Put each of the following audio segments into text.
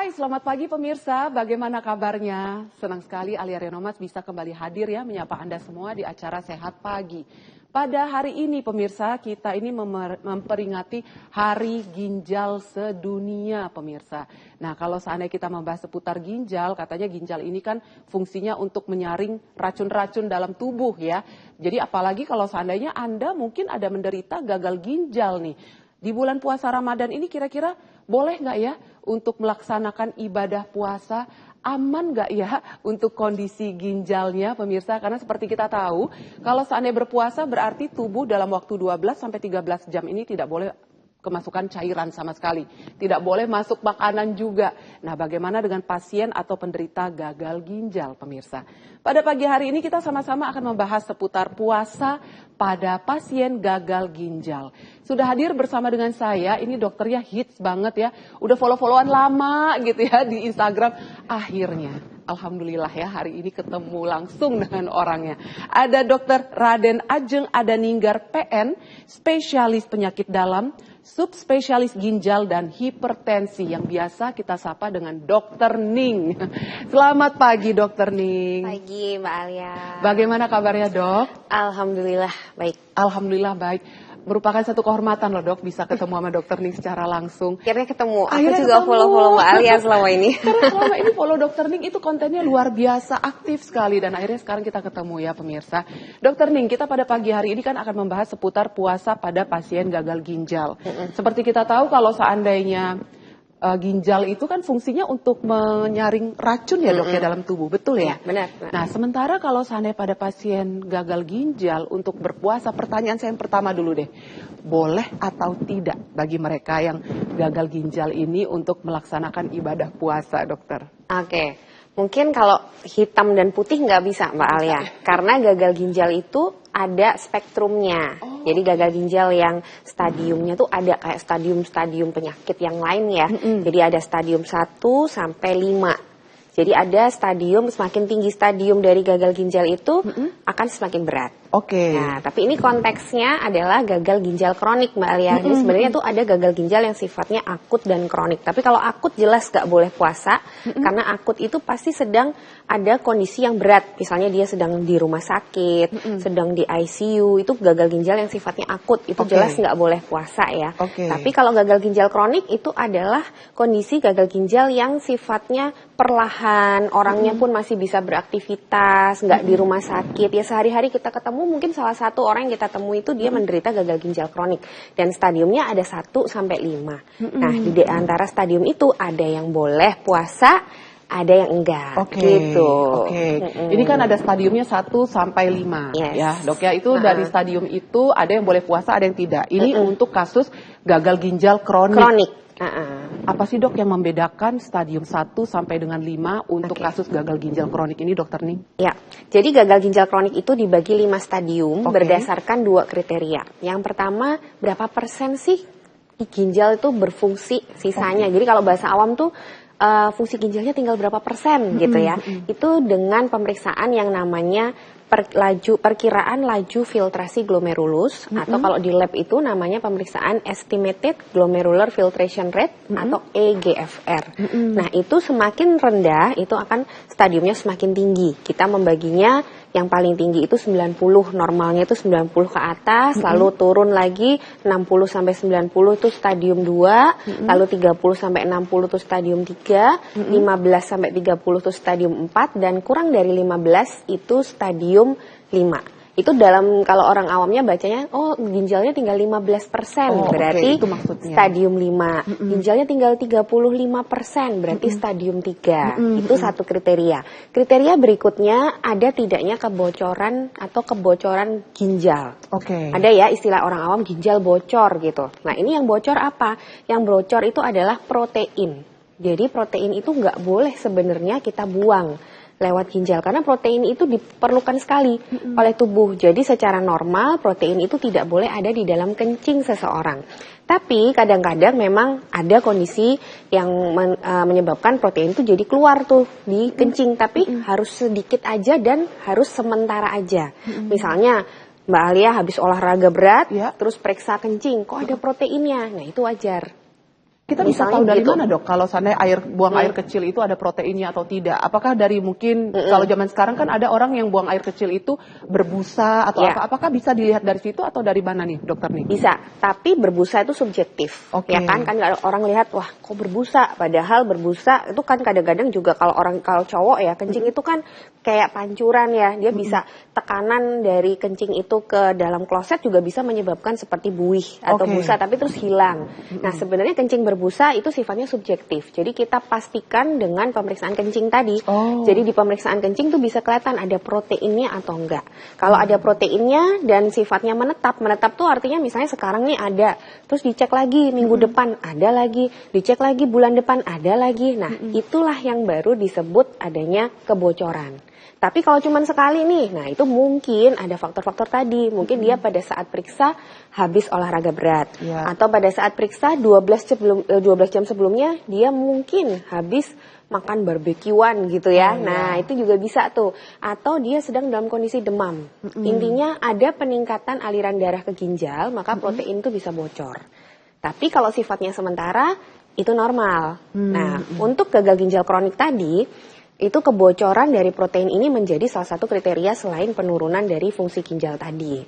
Hai, selamat pagi pemirsa. Bagaimana kabarnya? Senang sekali Alia Renomas bisa kembali hadir ya menyapa Anda semua di acara Sehat Pagi. Pada hari ini pemirsa, kita ini memperingati Hari Ginjal Sedunia pemirsa. Nah, kalau seandainya kita membahas seputar ginjal, katanya ginjal ini kan fungsinya untuk menyaring racun-racun dalam tubuh ya. Jadi apalagi kalau seandainya Anda mungkin ada menderita gagal ginjal nih. Di bulan puasa Ramadan ini kira-kira boleh nggak ya untuk melaksanakan ibadah puasa? Aman nggak ya untuk kondisi ginjalnya pemirsa? Karena seperti kita tahu, kalau seandainya berpuasa berarti tubuh dalam waktu 12-13 jam ini tidak boleh kemasukan cairan sama sekali. Tidak boleh masuk makanan juga. Nah, bagaimana dengan pasien atau penderita gagal ginjal, pemirsa? Pada pagi hari ini kita sama-sama akan membahas seputar puasa pada pasien gagal ginjal. Sudah hadir bersama dengan saya, ini dokternya hits banget ya. Udah follow-followan lama gitu ya di Instagram. Akhirnya, alhamdulillah ya hari ini ketemu langsung dengan orangnya. Ada Dr. Raden Ajeng Adaninggar PN, spesialis penyakit dalam, subspesialis ginjal dan hipertensi yang biasa kita sapa dengan Dr. Ning. Selamat pagi Dr. Ning. Pagi Mbak Alia. Bagaimana kabarnya dok? Alhamdulillah baik. Alhamdulillah baik. Merupakan satu kehormatan loh dok bisa ketemu sama Dr. Ning secara langsung. Akhirnya ketemu. Akhirnya Aku juga follow Mbak Alia selama ini. Karena selama ini follow Dr. Ning itu kontennya luar biasa aktif sekali dan akhirnya sekarang kita ketemu ya pemirsa. Dr. Ning, kita pada pagi hari ini kan akan membahas seputar puasa pada pasien gagal ginjal. Seperti kita tahu kalau seandainya ginjal itu kan fungsinya untuk menyaring racun ya dok ya dalam tubuh, betul ya? Benar. Nah sementara kalau seandainya pada pasien gagal ginjal untuk berpuasa, pertanyaan saya yang pertama dulu deh, boleh atau tidak bagi mereka yang gagal ginjal ini untuk melaksanakan ibadah puasa dokter? Oke. Mungkin kalau hitam dan putih nggak bisa Mbak Alia. Karena gagal ginjal itu ada spektrumnya. Jadi gagal ginjal yang stadiumnya tuh ada kayak stadium-stadium penyakit yang lain ya. Jadi ada stadium 1 sampai 5. Jadi ada stadium, semakin tinggi stadium dari gagal ginjal itu akan semakin berat. Oke. Nah, tapi ini konteksnya adalah gagal ginjal kronik Mbak Alia. Jadi sebenarnya tuh ada gagal ginjal yang sifatnya akut dan kronik. Tapi kalau akut jelas nggak boleh puasa, karena akut itu pasti sedang ada kondisi yang berat. Misalnya dia sedang di rumah sakit, sedang di ICU, itu gagal ginjal yang sifatnya akut. Itu jelas nggak boleh puasa ya. Tapi kalau gagal ginjal kronik itu adalah kondisi gagal ginjal yang sifatnya perlahan, orangnya pun masih bisa beraktivitas, nggak di rumah sakit. Ya sehari-hari kita ketemu mungkin salah satu orang yang kita temui itu dia menderita gagal ginjal kronik. Dan stadiumnya ada 1 sampai 5. Nah, di antara stadium itu ada yang boleh puasa, ada yang enggak. Gitu. Ini kan ada stadiumnya 1 sampai 5 ya dok ya. Itu dari stadium itu ada yang boleh puasa, ada yang tidak. Ini untuk kasus gagal ginjal kronik. Apa sih dok yang membedakan stadium 1 sampai dengan 5 untuk kasus gagal ginjal kronik ini dokter Ning? Ya, jadi gagal ginjal kronik itu dibagi 5 stadium berdasarkan 2 kriteria. Yang pertama, berapa persen sih ginjal itu berfungsi sisanya. Jadi kalau bahasa awam tuh fungsi ginjalnya tinggal berapa persen gitu ya. Itu dengan pemeriksaan yang namanya perkiraan laju filtrasi glomerulus atau kalau di lab itu namanya pemeriksaan estimated glomerular filtration rate atau EGFR. Nah, itu semakin rendah itu akan stadiumnya semakin tinggi. Kita membaginya yang paling tinggi itu 90, normalnya itu 90 ke atas, lalu turun lagi 60 sampai 90 itu stadium 2, lalu 30 sampai 60 itu stadium 3, 15 sampai 30 itu stadium 4 dan kurang dari 15 itu stadium 5. Itu dalam kalau orang awamnya bacanya ginjalnya tinggal 15%, berarti itu stadium 5. Ginjalnya tinggal 35%, berarti stadium 3. Itu satu kriteria. Kriteria berikutnya ada tidaknya kebocoran atau kebocoran ginjal. Ada ya istilah orang awam ginjal bocor gitu. Nah, ini yang bocor apa? Yang bocor itu adalah protein. Jadi protein itu nggak boleh sebenarnya kita buang lewat ginjal karena protein itu diperlukan sekali oleh tubuh. Jadi secara normal protein itu tidak boleh ada di dalam kencing seseorang. Tapi kadang-kadang memang ada kondisi yang menyebabkan protein itu jadi keluar tuh di kencing, tapi harus sedikit aja dan harus sementara aja. Misalnya Mbak Alia habis olahraga berat, terus periksa kencing, kok ada proteinnya? Nah, itu wajar. Kita bisa Misalnya tahu dari gitu. mana, Dok, kalau seandainya buang air kecil itu ada proteinnya atau tidak? Apakah dari mungkin kalau zaman sekarang kan ada orang yang buang air kecil itu berbusa atau Ya. apa? Apakah bisa dilihat dari situ atau dari mana nih, Dokter nih? Bisa, tapi berbusa itu subjektif, Oke. ya kan? Kan orang lihat, wah kok berbusa, padahal berbusa itu kan kadang-kadang juga kalau cowok ya, kencing itu kan kayak pancuran ya, dia bisa tekanan dari kencing itu ke dalam kloset juga bisa menyebabkan seperti buih atau Oke. busa, tapi terus hilang. Nah sebenarnya kencing berbusa itu sifatnya subjektif, jadi kita pastikan dengan pemeriksaan kencing tadi. Oh. Jadi di pemeriksaan kencing tuh bisa kelihatan ada proteinnya atau enggak. Kalau ada proteinnya dan sifatnya menetap tuh artinya misalnya sekarang nih ada, terus dicek lagi minggu depan ada lagi, dicek lagi bulan depan ada lagi. Nah, itulah yang baru disebut adanya kebocoran. Tapi kalau cuma sekali nih, nah itu mungkin ada faktor-faktor tadi. Mungkin dia pada saat periksa habis olahraga berat. Ya. Atau pada saat periksa 12 jam sebelumnya dia mungkin habis makan barbekyuan gitu ya. Nah, itu juga bisa tuh. Atau dia sedang dalam kondisi demam. Intinya ada peningkatan aliran darah ke ginjal, maka protein itu bisa bocor. Tapi kalau sifatnya sementara, itu normal. Nah, untuk gagal ginjal kronik tadi, itu kebocoran dari protein ini menjadi salah satu kriteria selain penurunan dari fungsi ginjal tadi.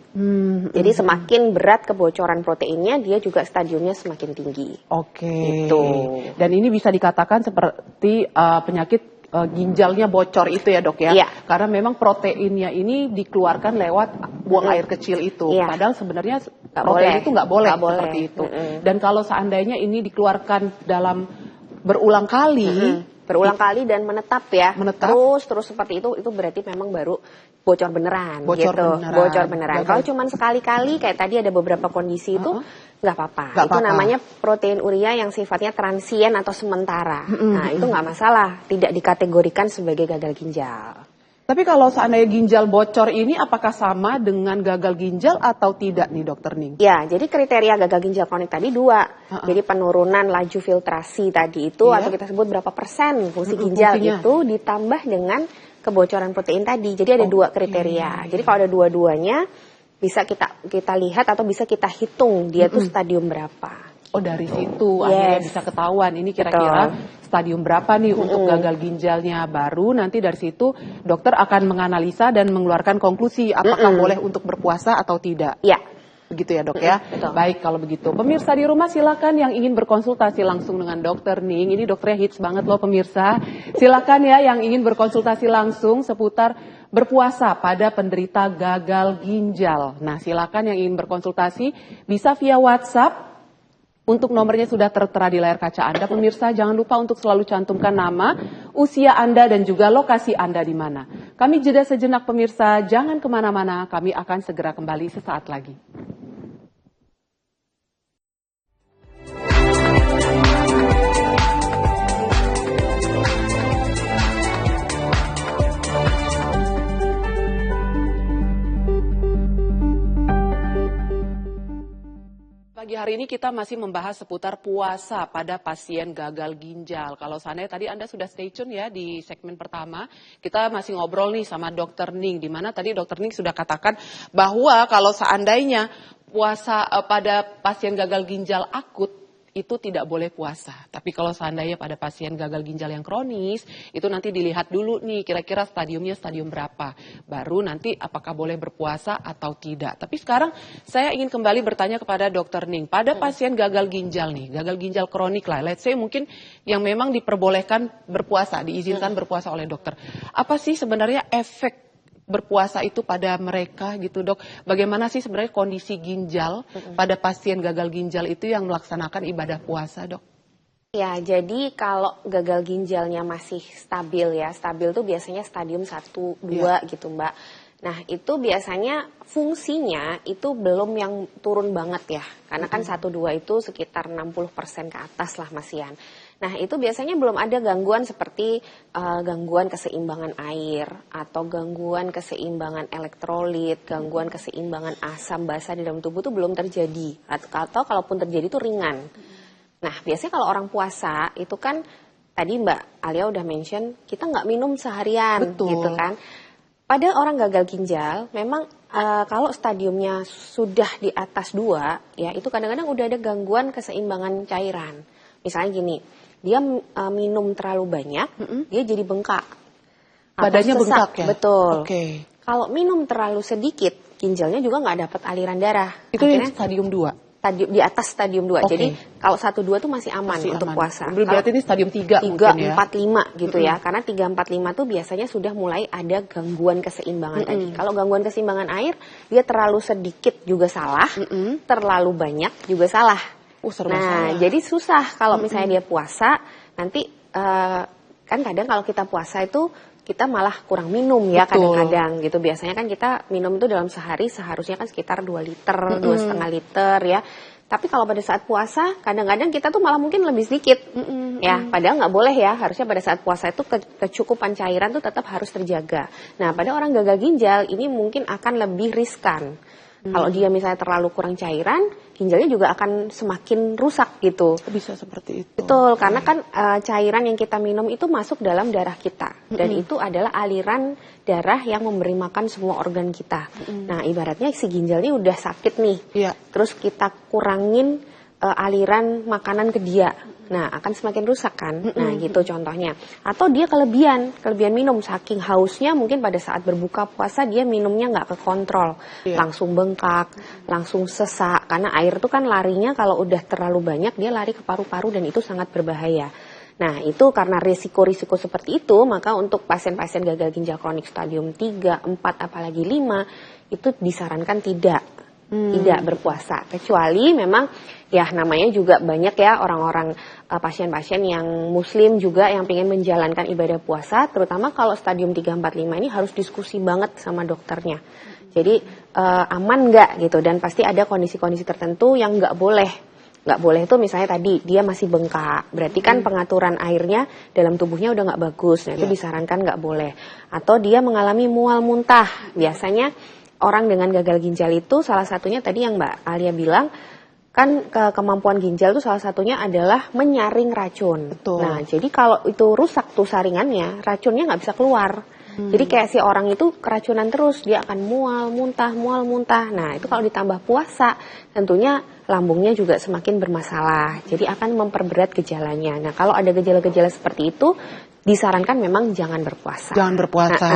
Jadi semakin berat kebocoran proteinnya, dia juga stadiumnya semakin tinggi. Oke. Gitu. Dan ini bisa dikatakan seperti penyakit ginjalnya bocor itu ya, Dok ya? Iya. Karena memang proteinnya ini dikeluarkan lewat buang air kecil itu. Iya. Padahal sebenarnya Nggak protein boleh. itu nggak boleh Nggak boleh. seperti itu. Dan kalau seandainya ini dikeluarkan dalam berulang kali, Berulang kali dan menetap ya. Menetap. Terus seperti itu berarti memang baru bocor beneran Bocor gitu. beneran. Bocor beneran. Gagal. Kalau cuma sekali-kali kayak tadi ada beberapa kondisi itu nggak apa-apa. Nggak Itu apa-apa. namanya protein urea yang sifatnya transien atau sementara. Nah, itu nggak masalah, tidak dikategorikan sebagai gagal ginjal. tapi kalau seandainya ginjal bocor ini apakah sama dengan gagal ginjal atau tidak nih, Dokter Ning? Ya, jadi kriteria gagal ginjal kronik tadi dua. Jadi penurunan laju filtrasi tadi itu Iya. atau kita sebut berapa persen fungsi ginjal fungsinya. itu ditambah dengan kebocoran protein tadi. Jadi ada dua kriteria. Jadi kalau ada dua-duanya bisa kita lihat atau bisa kita hitung dia tuh stadium berapa. Oh, dari situ akhirnya Yes. bisa ketahuan ini kira-kira stadium berapa nih untuk gagal ginjalnya. Baru nanti dari situ dokter akan menganalisa dan mengeluarkan konklusi apakah boleh untuk berpuasa atau tidak. Ya. Begitu ya, Dok ya? betul. Baik kalau begitu. Pemirsa di rumah silakan yang ingin berkonsultasi langsung dengan Dokter Ning. Ini dokternya hits banget loh pemirsa. Silakan ya yang ingin berkonsultasi langsung seputar berpuasa pada penderita gagal ginjal. Nah, silakan yang ingin berkonsultasi bisa via WhatsApp. Untuk nomornya sudah tertera di layar kaca Anda. Pemirsa, jangan lupa untuk selalu cantumkan nama, usia Anda, dan juga lokasi Anda di mana. Kami jeda sejenak pemirsa, jangan kemana-mana. Kami akan segera kembali sesaat lagi. Pagi hari ini kita masih membahas seputar puasa pada pasien gagal ginjal. Kalau seandainya tadi Anda sudah stay tune ya di segmen pertama, kita masih ngobrol nih sama Dokter Ning, di mana tadi Dokter Ning sudah katakan bahwa kalau seandainya puasa pada pasien gagal ginjal akut, itu tidak boleh puasa. Tapi kalau seandainya pada pasien gagal ginjal yang kronis, itu nanti dilihat dulu nih kira-kira stadiumnya stadium berapa. Baru nanti apakah boleh berpuasa atau tidak. Tapi sekarang saya ingin kembali bertanya kepada Dokter Ning. Pada pasien gagal ginjal nih, gagal ginjal kronik lah. Let's say mungkin yang memang diperbolehkan berpuasa, diizinkan berpuasa oleh dokter. Apa sih sebenarnya efek berpuasa itu pada mereka gitu, Dok? Bagaimana sih sebenarnya kondisi ginjal pada pasien gagal ginjal itu yang melaksanakan ibadah puasa, Dok? Ya, jadi kalau gagal ginjalnya masih stabil ya, stabil tuh biasanya stadium 1, 2 gitu Mbak. Nah itu biasanya fungsinya itu belum yang turun banget ya, karena kan 1, 2 itu sekitar 60% ke atas lah masihan. Nah itu biasanya belum ada gangguan seperti gangguan keseimbangan air atau gangguan keseimbangan elektrolit, gangguan keseimbangan asam basa di dalam tubuh itu belum terjadi, atau kalaupun terjadi itu ringan. Nah biasanya kalau orang puasa itu kan tadi Mbak Alia udah mention kita nggak minum seharian. Betul. Gitu kan. Pada orang gagal ginjal memang kalau stadiumnya sudah di atas 2 ya itu kadang-kadang udah ada gangguan keseimbangan cairan. Misalnya gini, dia minum terlalu banyak, dia jadi bengkak. Atau Badannya sesak. bengkak ya? Betul. Oke. Kalau minum terlalu sedikit, ginjalnya juga nggak dapat aliran darah. Itu Akhirnya stadium 2. di atas stadium 2. Oke. Jadi kalau 1-2 tuh masih aman untuk puasa. Berarti ini stadium 3 3, mungkin ya? 4, 5 gitu ya. Karena 3, 4, 5 tuh biasanya sudah mulai ada gangguan keseimbangan tadi. Kalau gangguan keseimbangan air, dia terlalu sedikit juga salah, terlalu banyak juga salah. Serba Nah, salah. jadi susah kalau misalnya dia puasa, nanti kan kadang kalau kita puasa itu kita malah kurang minum ya Betul. kadang-kadang gitu. Biasanya kan kita minum itu dalam sehari seharusnya kan sekitar 2 liter, 2,5 liter ya. Tapi kalau pada saat puasa, kadang-kadang kita tuh malah mungkin lebih sedikit. Ya, padahal nggak boleh ya. Harusnya pada saat puasa itu kecukupan cairan tuh tetap harus terjaga. Nah, pada orang gagal ginjal ini mungkin akan lebih riskan. Kalau dia misalnya terlalu kurang cairan, ginjalnya juga akan semakin rusak gitu. Bisa seperti itu. Betul, karena kan cairan yang kita minum itu masuk dalam darah kita. Dan itu adalah aliran darah yang memberi makan semua organ kita. Nah, ibaratnya si ginjalnya udah sakit nih. Iya. Terus kita kurangin aliran makanan ke dia. Nah, akan semakin rusak kan. Nah, gitu contohnya. Atau dia kelebihan minum. Saking hausnya mungkin pada saat berbuka puasa dia minumnya nggak kekontrol. Iya. Langsung bengkak, langsung sesak. Karena air itu kan larinya kalau udah terlalu banyak dia lari ke paru-paru dan itu sangat berbahaya. Nah, itu karena risiko-risiko seperti itu, maka untuk pasien-pasien gagal ginjal kronik stadium 3, 4, apalagi 5, itu disarankan tidak berpuasa. Kecuali memang ya namanya juga banyak ya orang-orang pasien-pasien yang muslim juga yang pengen menjalankan ibadah puasa, terutama kalau stadium 3, 4, 5 ini harus diskusi banget sama dokternya. Jadi aman nggak gitu, dan pasti ada kondisi-kondisi tertentu yang nggak boleh. Nggak boleh itu misalnya tadi dia masih bengkak, berarti kan pengaturan airnya dalam tubuhnya udah nggak bagus, nah itu disarankan nggak boleh. Atau dia mengalami mual muntah, biasanya orang dengan gagal ginjal itu salah satunya tadi yang Mbak Alia bilang, kan kemampuan ginjal itu salah satunya adalah menyaring racun. Betul. Nah, jadi kalau itu rusak tuh saringannya, racunnya nggak bisa keluar. Jadi kayak si orang itu keracunan terus, dia akan mual, muntah. Nah, itu kalau ditambah puasa, tentunya lambungnya juga semakin bermasalah. Jadi akan memperberat gejalanya. Nah, kalau ada gejala-gejala seperti itu, disarankan memang jangan berpuasa. Jangan berpuasa.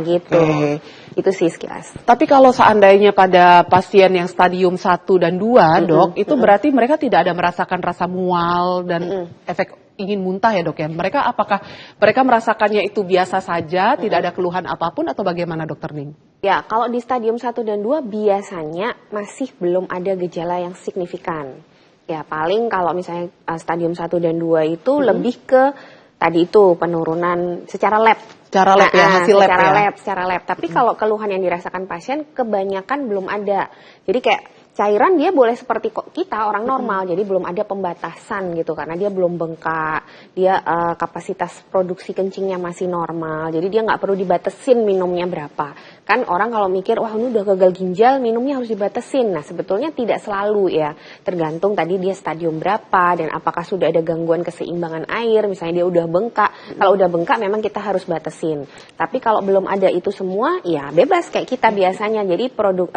Gitu. Oke. Itu sih sekilas. Tapi kalau seandainya pada pasien yang stadium 1 dan 2, dok, itu berarti mereka tidak ada merasakan rasa mual dan efek ingin muntah ya dok ya? Apakah mereka merasakannya itu biasa saja, tidak ada keluhan apapun atau bagaimana dokter Ning? Ya, kalau di stadium 1 dan 2 biasanya masih belum ada gejala yang signifikan. Ya, paling kalau misalnya stadium 1 dan 2 itu lebih ke tadi itu penurunan secara lab. Secara lab ya, hasil lab ya? Secara lab. Tapi kalau keluhan yang dirasakan pasien kebanyakan belum ada. Jadi kayak cairan dia boleh seperti kita orang normal, jadi belum ada pembatasan gitu karena dia belum bengkak, dia kapasitas produksi kencingnya masih normal, jadi dia nggak perlu dibatesin minumnya berapa. Kan orang kalau mikir wah ini udah gagal ginjal minumnya harus dibatesin. Nah sebetulnya tidak selalu ya, tergantung tadi dia stadium berapa dan apakah sudah ada gangguan keseimbangan air, misalnya dia udah bengkak. Kalau udah bengkak memang kita harus batasin. Tapi kalau belum ada itu semua ya bebas kayak kita biasanya. Jadi produk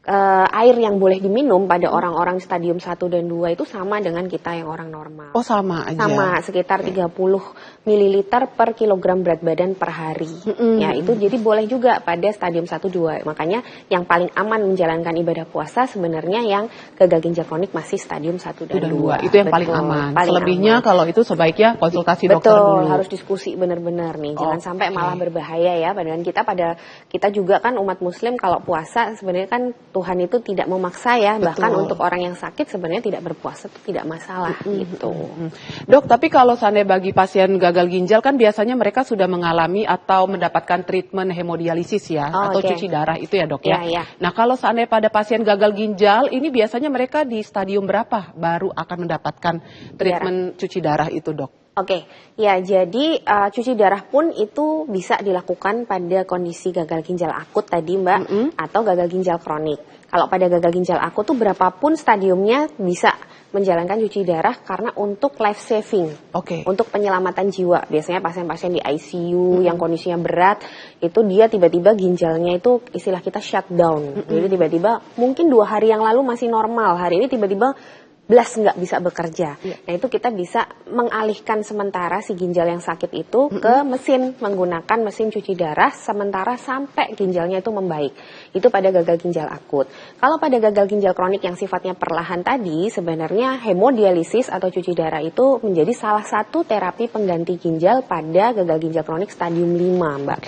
air yang boleh diminum pada orang-orang stadium 1 dan 2 itu sama dengan kita yang orang normal. Oh sama aja? Sama, sekitar 30 ml per kilogram berat badan per hari. Ya itu jadi boleh juga pada stadium 1-2. Makanya yang paling aman menjalankan ibadah puasa sebenarnya yang gagal ginjal kronik masih stadium 1 dan 2. Itu yang paling aman. Selebihnya kalau itu sebaiknya konsultasi dokter dulu. Betul, harus diskusi benar-benar nih. Jangan sampai malah berbahaya ya. Padahal kita juga kan umat muslim kalau puasa sebenarnya kan Tuhan itu tidak memaksa ya, bahkan untuk orang yang sakit sebenarnya tidak berpuasa itu tidak masalah gitu. Dok, tapi kalau seandainya bagi pasien gagal ginjal kan biasanya mereka sudah mengalami atau mendapatkan treatment hemodialisis ya, atau cuci darah itu ya dok ya. Nah kalau seandainya pada pasien gagal ginjal ini biasanya mereka di stadium berapa baru akan mendapatkan treatment cuci darah itu dok? Oke, ya jadi cuci darah pun itu bisa dilakukan pada kondisi gagal ginjal akut tadi Mbak, atau gagal ginjal kronik. Kalau pada gagal ginjal akut tuh berapapun stadiumnya bisa menjalankan cuci darah karena untuk life saving, untuk penyelamatan jiwa. Biasanya pasien-pasien di ICU yang kondisinya berat, itu dia tiba-tiba ginjalnya itu istilah kita shutdown. Jadi tiba-tiba mungkin 2 hari yang lalu masih normal, hari ini tiba-tiba nggak bisa bekerja. Nah itu kita bisa mengalihkan sementara si ginjal yang sakit itu ke mesin, menggunakan mesin cuci darah sementara sampai ginjalnya itu membaik. Itu pada gagal ginjal akut. Kalau pada gagal ginjal kronik yang sifatnya perlahan tadi, sebenarnya hemodialisis atau cuci darah itu menjadi salah satu terapi pengganti ginjal pada gagal ginjal kronik stadium 5, Mbak.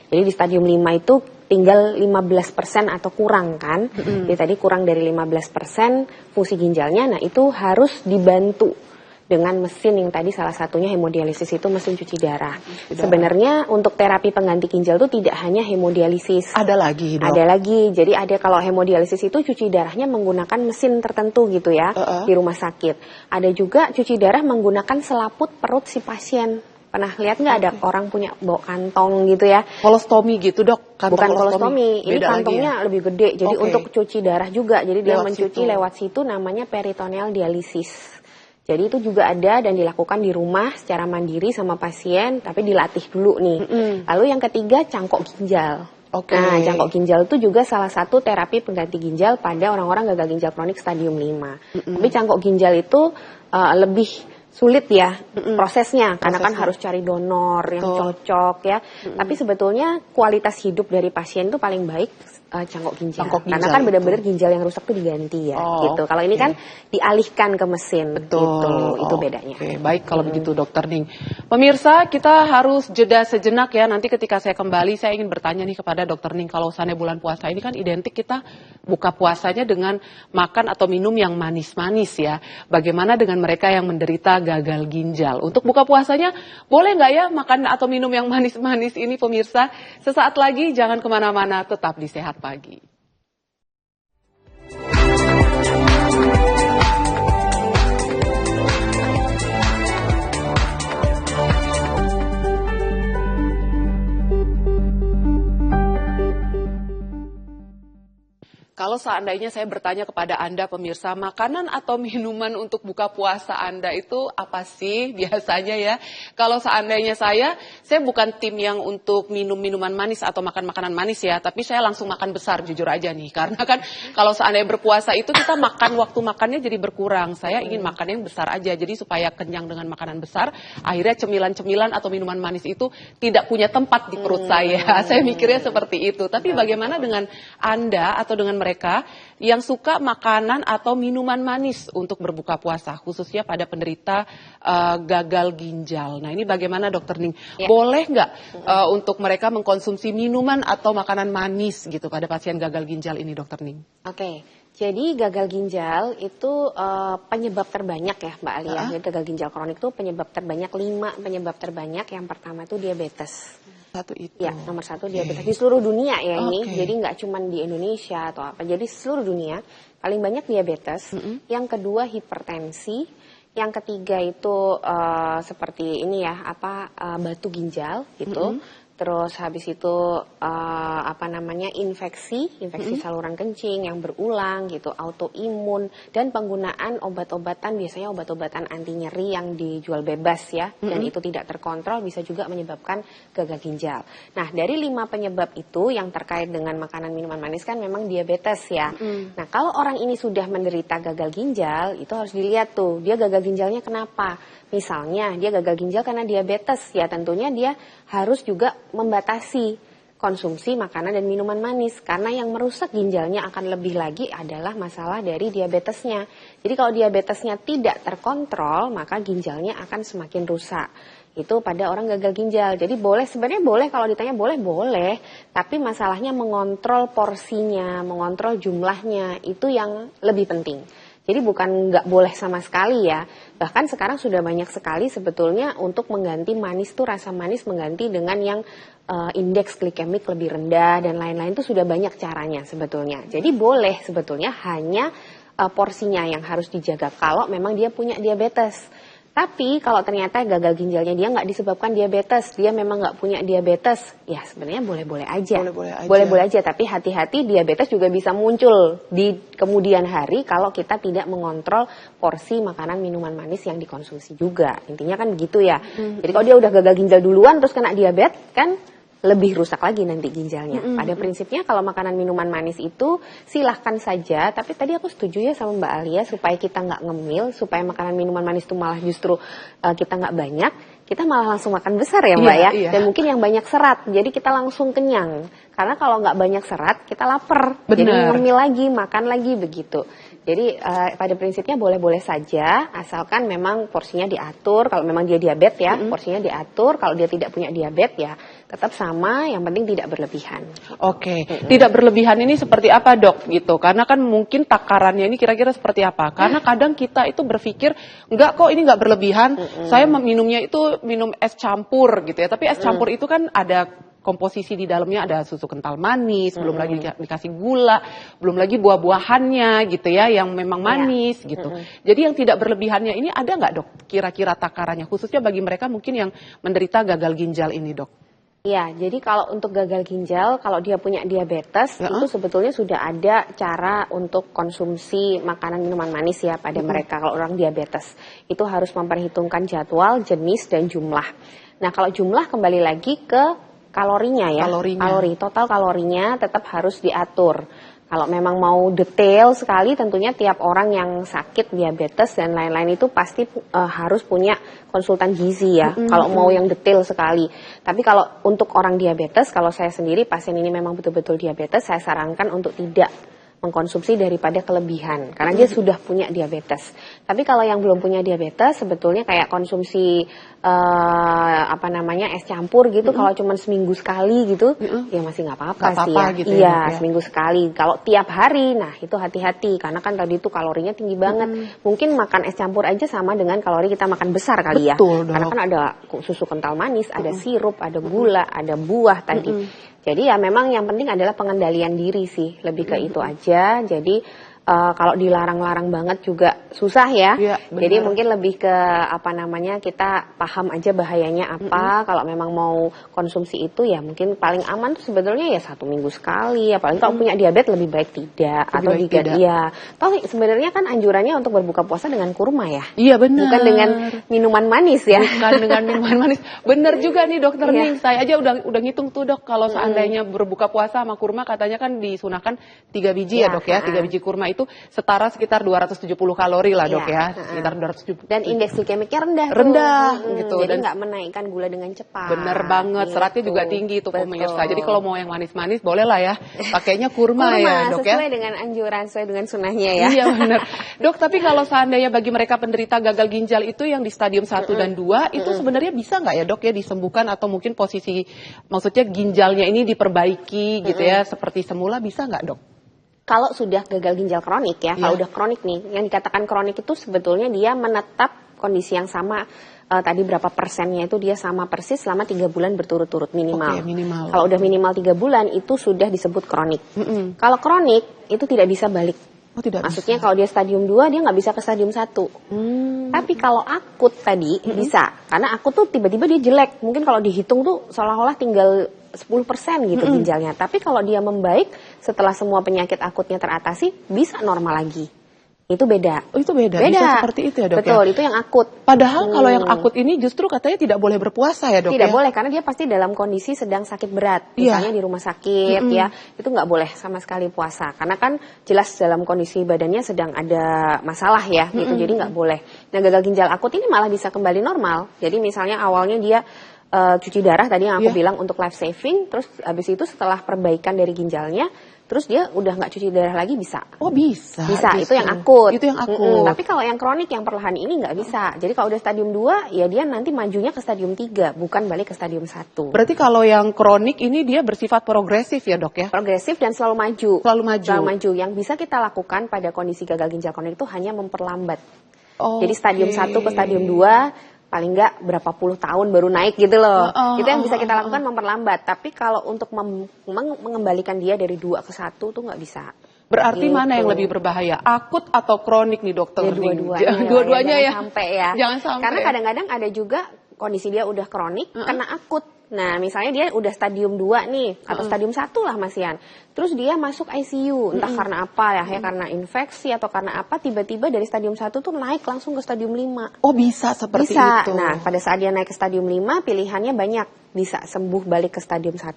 Jadi di stadium 5 itu tinggal 15% atau kurang kan. Jadi tadi kurang dari 15% fungsi ginjalnya. Nah, itu harus dibantu dengan mesin yang tadi salah satunya hemodialisis itu mesin cuci darah. Sebenarnya untuk terapi pengganti ginjal itu tidak hanya hemodialisis. Ada lagi, Dok? Ada lagi. Jadi ada kalau hemodialisis itu cuci darahnya menggunakan mesin tertentu gitu ya di rumah sakit. Ada juga cuci darah menggunakan selaput perut si pasien. Pernah lihat nggak ada orang punya bawa kantong gitu ya? Kolostomi gitu, Dok? Bukan kolostomi, ini kantongnya ya? Lebih gede. Jadi untuk cuci darah juga. Jadi dia mencuci lewat situ, namanya peritoneal dialisis. Jadi itu juga ada dan dilakukan di rumah secara mandiri sama pasien, tapi dilatih dulu nih. Lalu yang ketiga, cangkok ginjal. Nah, cangkok ginjal itu juga salah satu terapi pengganti ginjal pada orang-orang gagal ginjal kronik stadium 5. Tapi cangkok ginjal itu lebih sulit ya prosesnya, karena kan harus cari donor yang cocok ya. Tapi sebetulnya kualitas hidup dari pasien itu paling baik cangkok ginjal. Karena kan benar-benar ginjal yang rusak tuh diganti ya, gitu. Kalau ini kan dialihkan ke mesin, gitu. Itu bedanya. Baik kalau begitu, Dokter Ning. Pemirsa, kita harus jeda sejenak ya. Nanti ketika saya kembali, saya ingin bertanya nih kepada Dokter Ning. Kalau misalnya bulan puasa ini kan identik kita buka puasanya dengan makan atau minum yang manis-manis ya. Bagaimana dengan mereka yang menderita gagal ginjal? Untuk buka puasanya, boleh nggak ya makan atau minum yang manis-manis ini, pemirsa? Sesaat lagi, jangan kemana-mana, tetap di Sehat Pagi. Kalau seandainya saya bertanya kepada Anda pemirsa, makanan atau minuman untuk buka puasa Anda itu apa sih biasanya ya? Kalau seandainya saya bukan tim yang untuk minum minuman manis atau makan makanan manis ya, tapi saya langsung makan besar jujur aja nih. Karena kan kalau seandainya berpuasa itu kita makan, waktu makannya jadi berkurang. Saya ingin makan yang besar aja, jadi supaya kenyang dengan makanan besar, akhirnya cemilan-cemilan atau minuman manis itu tidak punya tempat di perut saya. Saya mikirnya seperti itu. Tapi bagaimana dengan Anda atau dengan mereka yang suka makanan atau minuman manis untuk berbuka puasa, khususnya pada penderita gagal ginjal. Nah ini bagaimana Dokter Ning? Ya. Boleh nggak untuk mereka mengkonsumsi minuman atau makanan manis gitu pada pasien gagal ginjal ini, Dokter Ning? Oke, jadi gagal ginjal itu penyebab terbanyak ya Mbak Alia. Jadi gagal ginjal kronik itu penyebab terbanyak, 5 penyebab terbanyak. Yang pertama itu diabetes. Satu itu. Ya, nomor 1 diabetes di seluruh dunia ya ini. Jadi nggak cuma di Indonesia atau apa. Jadi seluruh dunia paling banyak diabetes. Yang kedua hipertensi. Yang ketiga itu seperti ini ya, batu ginjal gitu. Terus habis itu infeksi saluran kencing yang berulang gitu, autoimun, dan penggunaan obat-obatan, biasanya obat-obatan anti nyeri yang dijual bebas ya, dan itu tidak terkontrol bisa juga menyebabkan gagal ginjal. Nah, dari 5 penyebab itu yang terkait dengan makanan minuman manis kan memang diabetes ya. Nah, kalau orang ini sudah menderita gagal ginjal, itu harus dilihat tuh, dia gagal ginjalnya kenapa? Misalnya dia gagal ginjal karena diabetes, ya tentunya dia harus juga membatasi konsumsi makanan dan minuman manis. Karena yang merusak ginjalnya akan lebih lagi adalah masalah dari diabetesnya. Jadi kalau diabetesnya tidak terkontrol, maka ginjalnya akan semakin rusak. Itu pada orang gagal ginjal. Jadi sebenarnya boleh kalau ditanya boleh. Tapi masalahnya mengontrol porsinya, mengontrol jumlahnya, itu yang lebih penting. Jadi bukan nggak boleh sama sekali ya. Bahkan sekarang sudah banyak sekali sebetulnya untuk mengganti manis tuh, rasa manis mengganti dengan yang indeks glikemik lebih rendah dan lain-lain, itu sudah banyak caranya sebetulnya. Jadi boleh sebetulnya, hanya porsinya yang harus dijaga kalau memang dia punya diabetes. Tapi kalau ternyata gagal ginjalnya dia nggak disebabkan diabetes, dia memang nggak punya diabetes, ya sebenarnya boleh-boleh aja. Boleh-boleh aja, tapi hati-hati, diabetes juga bisa muncul di kemudian hari kalau kita tidak mengontrol porsi makanan minuman manis yang dikonsumsi juga. Intinya kan begitu ya. Jadi kalau dia udah gagal ginjal duluan terus kena diabetes kan lebih rusak lagi nanti ginjalnya. Pada prinsipnya kalau makanan minuman manis itu silahkan saja, tapi tadi aku setuju ya sama Mbak Alia supaya kita nggak ngemil, supaya makanan minuman manis itu malah justru kita nggak banyak, kita malah langsung makan besar ya Mbak ya. Dan mungkin yang banyak serat, jadi kita langsung kenyang. Karena kalau nggak banyak serat, kita lapar. Jadi ngemil lagi, makan lagi begitu. Jadi pada prinsipnya boleh-boleh saja, asalkan memang porsinya diatur. Kalau memang dia diabetes ya, porsinya diatur. Kalau dia tidak punya diabetes ya, tetap sama. Yang penting tidak berlebihan. Oke, tidak berlebihan ini seperti apa dok? Gitu, karena kan mungkin takarannya ini kira-kira seperti apa? Karena kadang kita itu berpikir, enggak kok ini enggak berlebihan. Saya minumnya itu minum es campur gitu ya. Tapi es campur itu kan ada komposisi di dalamnya, ada susu kental manis, belum lagi dikasih gula, belum lagi buah-buahannya gitu ya, yang memang manis gitu. Jadi yang tidak berlebihannya ini ada nggak dok kira-kira takarannya, khususnya bagi mereka mungkin yang menderita gagal ginjal ini dok? Ya, jadi kalau untuk gagal ginjal, kalau dia punya diabetes, itu sebetulnya sudah ada cara untuk konsumsi makanan minuman manis ya pada mereka. Kalau orang diabetes, itu harus memperhitungkan jadwal, jenis, dan jumlah. Nah, kalau jumlah kembali lagi ke kalorinya ya, total kalorinya tetap harus diatur. Kalau memang mau detail sekali, tentunya tiap orang yang sakit diabetes dan lain-lain itu pasti harus punya konsultan gizi ya. Kalau mau yang detail sekali. Tapi kalau untuk orang diabetes, kalau saya sendiri pasien ini memang betul-betul diabetes, saya sarankan untuk tidak mengkonsumsi daripada kelebihan karena dia sudah punya diabetes. Tapi kalau yang belum punya diabetes sebetulnya kayak konsumsi es campur gitu, kalau cuma seminggu sekali gitu ya masih nggak apa-apa sih ya. Gitu iya ya. Seminggu sekali. Kalau tiap hari, nah itu hati-hati karena kan tadi itu kalorinya tinggi banget. Mungkin makan es campur aja sama dengan kalori kita makan besar kali ya. Karena kan ada susu kental manis, ada sirup, ada gula, ada buah tadi. Jadi ya memang yang penting adalah pengendalian diri sih, lebih ke itu aja. Jadi kalau dilarang-larang banget juga susah ya. Jadi mungkin lebih ke kita paham aja bahayanya apa. Kalau memang mau konsumsi itu ya mungkin paling aman tuh sebetulnya ya 1 minggu sekali. Apalagi kalau punya diabetes lebih baik tidak ya. Toh sebenarnya kan anjurannya untuk berbuka puasa dengan kurma ya. Iya benar. Bukan dengan minuman manis ya. Bukan dengan minuman manis. Bener juga nih dokter Ning. Saya aja udah ngitung tuh dok, kalau seandainya berbuka puasa sama kurma katanya kan disunahkan 3 biji ya dok ya. 3 biji kurma itu setara sekitar 270 kalori lah dok ya, sekitar 270. Dan indeks glikemiknya rendah gitu. Jadi nggak menaikkan gula dengan cepat. Bener banget, seratnya juga tinggi tuh pemirsa. Jadi kalau mau yang manis-manis boleh lah ya, pakainya kurma ya dok ya. Sesuai dengan anjuran, sesuai dengan sunahnya ya. Iya bener. Dok, tapi kalau seandainya bagi mereka penderita gagal ginjal itu yang di stadium 1 dan 2, itu sebenarnya bisa nggak ya dok ya disembuhkan atau mungkin posisi, maksudnya ginjalnya ini diperbaiki gitu ya, seperti semula bisa nggak dok? Kalau sudah gagal ginjal kronik ya, kalau udah kronik nih, yang dikatakan kronik itu sebetulnya dia menetap kondisi yang sama, tadi berapa persennya itu dia sama persis selama 3 bulan berturut-turut minimal. Minimal. Kalau udah minimal 3 bulan itu sudah disebut kronik. Kalau kronik itu tidak bisa balik. Maksudnya kalau dia stadium 2 dia nggak bisa ke stadium 1. Tapi kalau akut tadi bisa. Karena akut tuh tiba-tiba dia jelek. Mungkin kalau dihitung tuh seolah-olah tinggal 10% gitu ginjalnya. Tapi kalau dia membaik setelah semua penyakit akutnya teratasi, bisa normal lagi. Itu beda. Oh, itu beda. Bisa seperti itu ya dok. Betul, itu yang akut. Padahal kalau yang akut ini justru katanya tidak boleh berpuasa ya dok. Tidak boleh karena dia pasti dalam kondisi sedang sakit berat. Misalnya di rumah sakit ya, itu nggak boleh sama sekali puasa. Karena kan jelas dalam kondisi badannya sedang ada masalah ya gitu. Jadi nggak boleh. Nah gagal ginjal akut ini malah bisa kembali normal. Jadi misalnya awalnya dia cuci darah tadi yang aku bilang untuk life saving, terus habis itu setelah perbaikan dari ginjalnya, terus dia udah nggak cuci darah lagi bisa. Oh bisa. Bisa, itu yang akut. Itu yang akut. Tapi kalau yang kronik, yang perlahan ini nggak bisa. Jadi kalau udah stadium 2, ya dia nanti majunya ke stadium 3, bukan balik ke stadium 1. Berarti kalau yang kronik ini dia bersifat progresif ya dok ya? Progresif dan selalu maju. Selalu maju. Selalu maju. Yang bisa kita lakukan pada kondisi gagal ginjal kronik itu hanya memperlambat. Jadi stadium 1 ke stadium 2, paling nggak berapa puluh tahun baru naik gitu loh. Itu yang bisa kita lakukan memperlambat. Tapi kalau untuk mengembalikan dia dari 2 ke 1 tuh nggak bisa. Berarti mana yang lebih berbahaya? Akut atau kronik nih dokter? Ya, dua-duanya ya. Jangan sampai ya. Jangan sampai. Karena kadang-kadang ada juga kondisi dia udah kronik, kena akut. Nah, misalnya dia udah stadium 2 nih, atau stadium 1 lah Mas Yan. Terus dia masuk ICU, entah karena apa ya, karena infeksi atau karena apa, tiba-tiba dari stadium 1 tuh naik langsung ke stadium 5. Oh bisa seperti bisa. itu? Nah, pada saat dia naik ke stadium 5, pilihannya banyak. bisa sembuh balik ke stadium 1,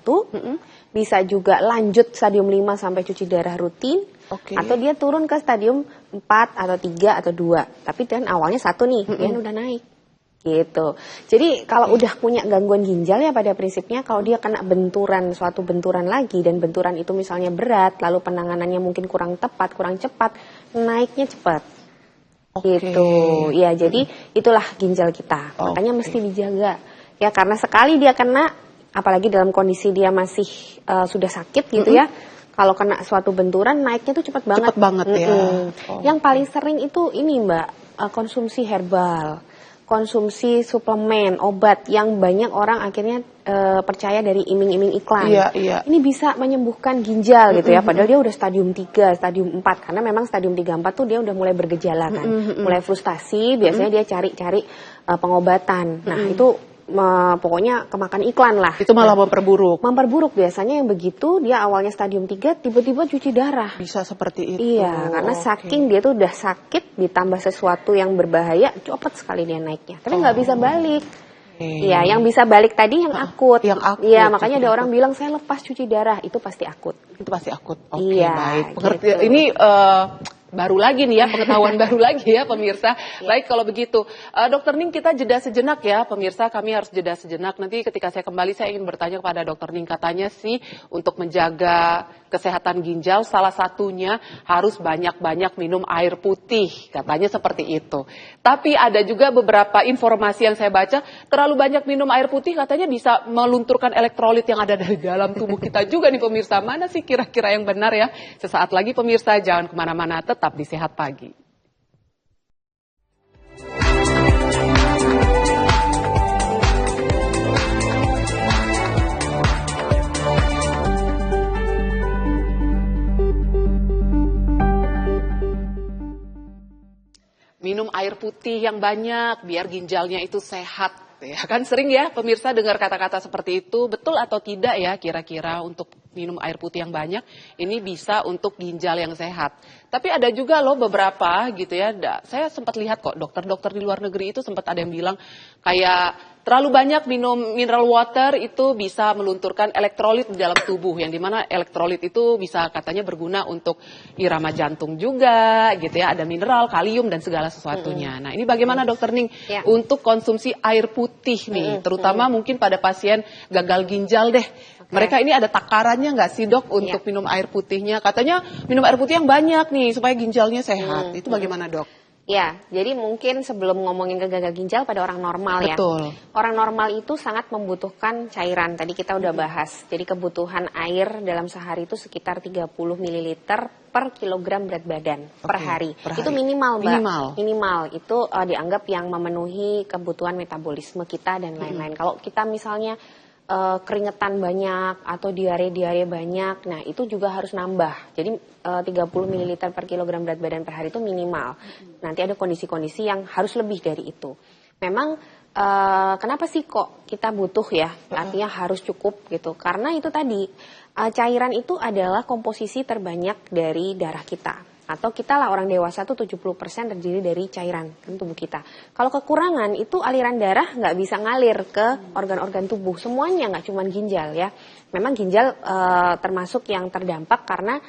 bisa juga lanjut stadium 5 sampai cuci darah rutin, atau dia turun ke stadium 4 atau 3 atau 2. Tapi dan awalnya 1 nih, dia udah naik. Gitu. Jadi kalau udah punya gangguan ginjal ya pada prinsipnya kalau dia kena suatu benturan lagi dan benturan itu misalnya berat, lalu penanganannya mungkin kurang tepat, kurang cepat, naiknya cepat. Gitu. Ya, jadi itulah ginjal kita. Makanya mesti dijaga. Ya karena sekali dia kena, apalagi dalam kondisi dia masih sudah sakit gitu ya. Kalau kena suatu benturan naiknya tuh cepat banget. Cepat banget ya. Yang paling sering itu ini Mbak, konsumsi herbal. Konsumsi suplemen, obat yang banyak orang akhirnya percaya dari iming-iming iklan. Ini bisa menyembuhkan ginjal gitu ya, padahal dia udah stadium 3, stadium 4. Karena memang stadium 3, 4 tuh dia udah mulai bergejala kan. Mulai frustasi, biasanya dia cari-cari pengobatan. Nah itu pokoknya kemakan iklan lah. Itu malah memperburuk. Memperburuk biasanya yang begitu, dia awalnya stadium 3, tiba-tiba cuci darah. Bisa seperti itu. Iya, karena saking dia tuh udah sakit, ditambah sesuatu yang berbahaya, cepet sekali dia naiknya. Tapi nggak bisa balik. Iya, yang bisa balik tadi yang akut. Yang akut. Iya, makanya ada orang bilang saya lepas cuci darah, itu pasti akut. Itu pasti akut. Iya, baik. gitu. Ini baru lagi nih ya, pengetahuan baru lagi ya pemirsa. Baik kalau begitu. Dokter Ning, kita jeda sejenak ya pemirsa, kami harus jeda sejenak. Nanti ketika saya kembali saya ingin bertanya kepada Dokter Ning, katanya sih untuk menjaga kesehatan ginjal salah satunya harus banyak-banyak minum air putih, katanya seperti itu. Tapi ada juga beberapa informasi yang saya baca, terlalu banyak minum air putih katanya bisa melunturkan elektrolit yang ada dari dalam tubuh kita juga nih pemirsa. Mana sih kira-kira yang benar ya? Sesaat lagi pemirsa, jangan kemana-mana, tetap di Sehat Pagi. Minum air putih yang banyak biar ginjalnya itu sehat. Ya kan sering ya pemirsa dengar kata-kata seperti itu, betul atau tidak ya kira-kira untuk minum air putih yang banyak ini bisa untuk ginjal yang sehat. Tapi ada juga loh beberapa gitu ya, saya sempat lihat kok dokter-dokter di luar negeri itu sempat ada yang bilang kayak terlalu banyak minum mineral water itu bisa melunturkan elektrolit di dalam tubuh, yang dimana elektrolit itu bisa katanya berguna untuk irama jantung juga gitu ya, ada mineral, kalium dan segala sesuatunya. Nah ini bagaimana Dokter Ning untuk konsumsi air putih nih, terutama mungkin pada pasien gagal ginjal deh. Mereka ini ada takarannya nggak sih dok untuk minum air putihnya? Katanya minum air putih yang banyak nih supaya ginjalnya sehat. Itu bagaimana dok? Ya, jadi mungkin sebelum ngomongin ke gagal ginjal pada orang normal ya. Betul. Orang normal itu sangat membutuhkan cairan. Tadi kita udah bahas. Jadi kebutuhan air dalam sehari itu sekitar 30 ml per kilogram berat badan per hari. Itu minimal, Mbak. Minimal. Itu dianggap yang memenuhi kebutuhan metabolisme kita dan lain-lain. Kalau kita misalnya keringetan banyak atau diare-diare banyak, nah itu juga harus nambah. Jadi 30 ml per kilogram berat badan per hari itu minimal. Nanti ada kondisi-kondisi yang harus lebih dari itu. Memang kenapa sih kok kita butuh ya, artinya harus cukup gitu. Karena itu tadi, cairan itu adalah komposisi terbanyak dari darah kita. Atau kita lah orang dewasa tuh 70% terdiri dari cairan kan tubuh kita. Kalau kekurangan itu aliran darah nggak bisa ngalir ke organ-organ tubuh. Semuanya nggak cuma ginjal ya. Memang ginjal termasuk yang terdampak karena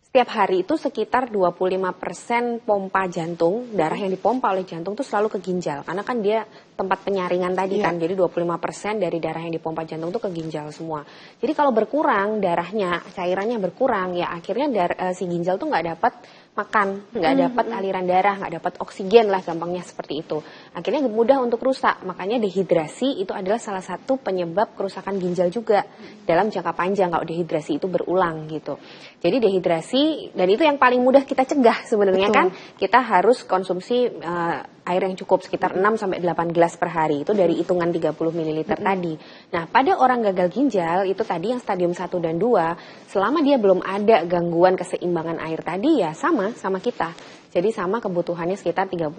setiap hari itu sekitar 25% pompa jantung, darah yang dipompa oleh jantung itu selalu ke ginjal. Karena kan dia tempat penyaringan tadi kan, jadi 25% dari darah yang dipompa jantung itu ke ginjal semua. Jadi kalau berkurang darahnya, cairannya berkurang, ya akhirnya si ginjal tuh nggak dapat makan, nggak dapat aliran darah, nggak dapat oksigen lah gampangnya seperti itu. Akhirnya mudah untuk rusak, makanya dehidrasi itu adalah salah satu penyebab kerusakan ginjal juga dalam jangka panjang kalau dehidrasi itu berulang gitu. Jadi dehidrasi, dan itu yang paling mudah kita cegah sebenarnya kan, kita harus konsumsi air yang cukup sekitar 6-8 gelas per hari, itu dari hitungan 30 ml tadi. Nah pada orang gagal ginjal itu tadi yang stadium 1 dan 2, selama dia belum ada gangguan keseimbangan air tadi ya sama kita. Jadi sama kebutuhannya sekitar 30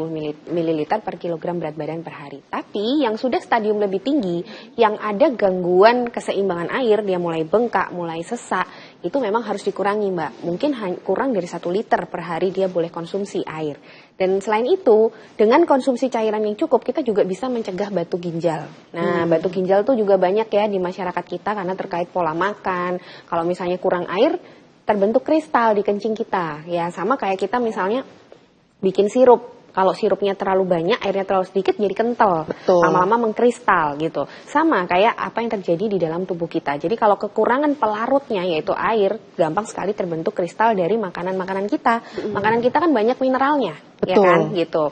ml per kilogram berat badan per hari. Tapi yang sudah stadium lebih tinggi, yang ada gangguan keseimbangan air, dia mulai bengkak, mulai sesak, itu memang harus dikurangi Mbak. Mungkin kurang dari 1 liter per hari dia boleh konsumsi air. Dan selain itu, dengan konsumsi cairan yang cukup, kita juga bisa mencegah batu ginjal. Nah, batu ginjal tuh juga banyak ya di masyarakat kita karena terkait pola makan. Kalau misalnya kurang air, terbentuk kristal di kencing kita. Ya, sama kayak kita misalnya bikin sirup. Kalau sirupnya terlalu banyak, airnya terlalu sedikit, jadi kental. Betul. Lama-lama mengkristal gitu. Sama kayak apa yang terjadi di dalam tubuh kita. Jadi kalau kekurangan pelarutnya, yaitu air, gampang sekali terbentuk kristal dari makanan-makanan kita. Makanan kita kan banyak mineralnya, ya Betul. kan? Gitu.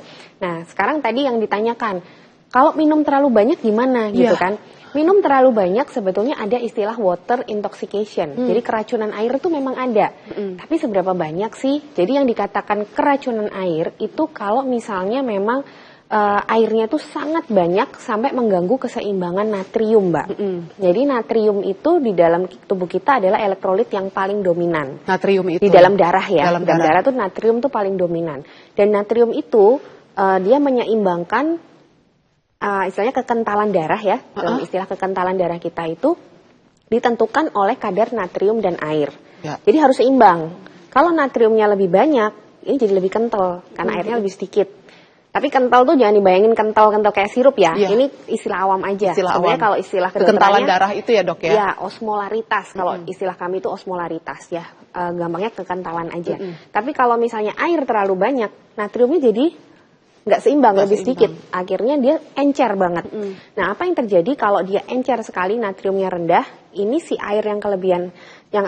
Nah, sekarang tadi yang ditanyakan, kalau minum terlalu banyak gimana gitu kan? Minum terlalu banyak sebetulnya ada istilah water intoxication. Jadi keracunan air itu memang ada. Tapi seberapa banyak sih? Jadi yang dikatakan keracunan air itu kalau misalnya memang airnya itu sangat banyak sampai mengganggu keseimbangan natrium, Mbak. Jadi natrium itu di dalam tubuh kita adalah elektrolit yang paling dominan. Natrium itu Di dalam darah ya. Dalam Dalam darah tuh natrium tuh paling dominan. Dan natrium itu dia menyeimbangkan istilahnya kekentalan darah ya. Dalam istilah kekentalan darah kita itu ditentukan oleh kadar natrium dan air. Ya. Jadi harus seimbang. Kalau natriumnya lebih banyak, ini jadi lebih kental karena airnya lebih sedikit. Tapi kental tuh jangan dibayangin kental-kental kayak sirup ya. Iya. Ini istilah awam aja. Istilah Sebenarnya awam. kalau istilah kekentalan kedokterannya darah itu ya, Dok ya? ya osmolaritas. Kalau istilah kami itu osmolaritas ya. Gampangnya kekentalan aja. Tapi kalau misalnya air terlalu banyak, natriumnya jadi nggak seimbang, lebih sedikit. Akhirnya dia encer banget. Nah, apa yang terjadi kalau dia encer sekali, natriumnya rendah, ini si air yang